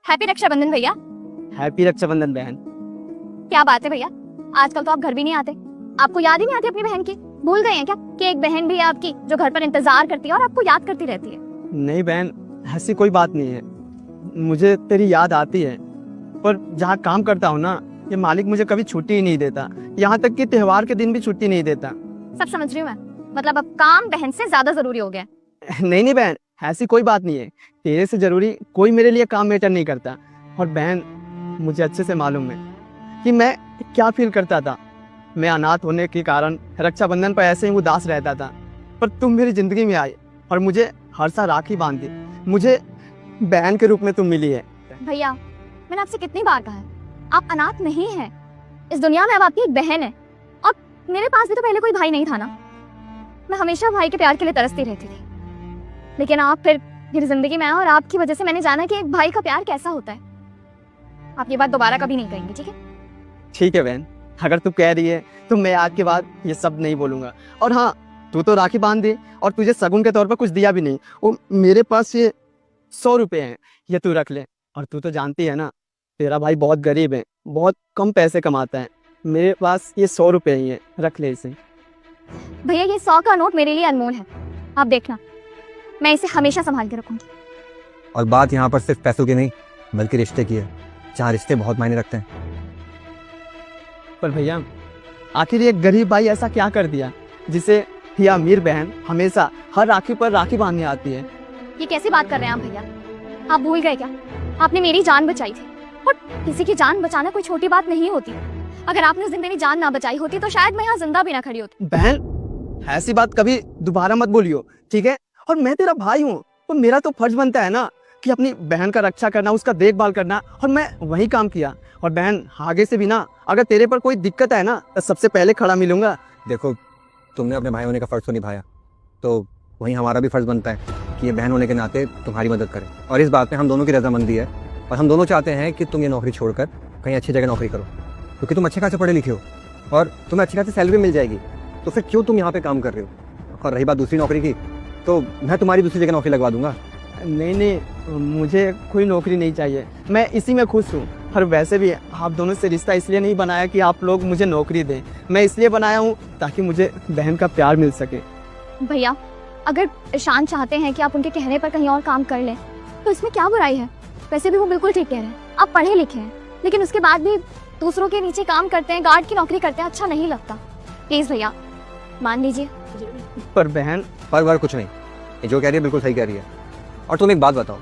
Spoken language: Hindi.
हैप्पी रक्षाबंधन भैया। हैप्पी रक्षाबंधन बहन। क्या बात है भैया, आजकल तो आप घर भी नहीं आते। आपको याद ही नहीं आती अपनी बहन की? भूल गए हैं क्या कि एक बहन भी है आपकी जो घर पर इंतजार करती है और आपको याद करती रहती है? नहीं बहन, ऐसी कोई बात नहीं है। मुझे तेरी याद आती है, पर जहाँ काम करता हूँ ना, ये मालिक मुझे कभी छुट्टी ही नहीं देता। यहाँ तक कि त्योहार के दिन भी छुट्टी नहीं देता। सब समझ रही हूँ मैं, मतलब अब काम बहन से ज्यादा जरूरी हो गया। नहीं नहीं बहन, ऐसी कोई बात नहीं है। तेरे से जरूरी कोई मेरे लिए काम मैटर नहीं करता। और बहन, मुझे अच्छे से मालूम है कि मैं क्या फील करता था। मैं अनाथ होने के कारण रक्षाबंधन पर ऐसे ही उदास रहता था, पर तुम मेरी जिंदगी में आई और मुझे हर साल राखी बांध दी। मुझे बहन के रूप में तुम मिली है। भैया, मैंने आपसे कितनी बार कहा है, आप अनाथ नहीं हैं। इस दुनिया में अब आपकी एक बहन है। और मेरे पास भी तो पहले कोई भाई नहीं था ना। मैं हमेशा भाई के प्यार के लिए तरसती रहती थी, लेकिन आप फिर मेरी जिंदगी में आए और आपकी वजह से मैंने जाना कि एक भाई का प्यार कैसा होता है। आप ये बात दोबारा कभी नहीं कहेंगे, ठीक है? ठीक है बहन, अगर तू कह रही है तो मैं आज के बाद ये सब नहीं बोलूँगा। और हाँ, तू तो राखी बांध दे और तुझे शगुन के तौर पर कुछ दिया भी नहीं। वो मेरे पास ये 100 रुपये हैं, ये तू रख ले। और तू तो जानती है ना, तेरा भाई बहुत गरीब है, बहुत कम पैसे कमाता है। मेरे पास ये 100 रुपये ही है, रख ले इसे। भैया, ये 100 का नोट मेरे लिए अनमोल है। आप देखना, मैं इसे हमेशा संभाल के रखूंगी। और बात यहाँ पर सिर्फ पैसों की नहीं, बल्कि रिश्ते की है, जहाँ रिश्ते बहुत मायने रखते हैं। पर भैया, आखिर ये गरीब भाई ऐसा क्या कर दिया जिसे ये अमीर बहन हमेशा हर राखी पर राखी बांधने आती है? ये कैसी बात कर रहे हैं आप भैया? आप भूल गए क्या? आपने मेरी जान बचाई थी, और किसी की जान बचाना कोई छोटी बात नहीं होती। अगर आपने उस दिन मेरी जान ना बचाई होती तो शायद मैं यहाँ जिंदा भी ना खड़ी होती। बहन, ऐसी बात कभी दोबारा मत बोलियो, ठीक है? और मैं तेरा भाई हूँ, तो मेरा तो फर्ज बनता है ना कि अपनी बहन का रक्षा करना, उसका देखभाल करना। और मैं वही काम किया। और बहन, आगे से भी ना, अगर तेरे पर कोई दिक्कत है ना, तो सबसे पहले खड़ा मिलूंगा। देखो, तुमने अपने भाई होने का फ़र्ज़ तो निभाया, तो वहीं हमारा भी फ़र्ज़ बनता है कि ये बहन होने के नाते तुम्हारी मदद करें। और इस बात में हम दोनों की रजामंदी है। और हम दोनों चाहते हैं कि तुम ये नौकरी छोड़कर कहीं अच्छी जगह नौकरी करो, क्योंकि तुम अच्छे खासे पढ़े लिखे हो और तुम्हें अच्छी खासी सैलरी मिल जाएगी। तो फिर क्यों तुम यहाँ पे काम कर रहे हो? और रही बात दूसरी नौकरी की, तो मैं तुम्हारी दूसरी जगह नौकरी लगवा दूंगा। नहीं नहीं, मुझे कोई नौकरी नहीं चाहिए, मैं इसी में खुश हूँ। और वैसे भी आप दोनों से रिश्ता इसलिए नहीं बनाया कि आप लोग मुझे नौकरी दें। मैं इसलिए बनाया हूँ ताकि मुझे बहन का प्यार मिल सके। भैया, अगर ईशान चाहते हैं कि आप उनके कहने पर कहीं और काम कर लें, तो इसमें क्या बुराई है? वैसे भी वो बिल्कुल ठीक कह रहे हैं। आप पढ़े लिखे हैं, लेकिन उसके बाद भी दूसरों के नीचे काम करते हैं, गार्ड की नौकरी करते हैं। अच्छा नहीं लगता। प्लीज भैया, मान लीजिए। पर बहन, पर कुछ नहीं, ये जो कह रही है बिल्कुल सही कह रही है। और तुम एक बात बताओ,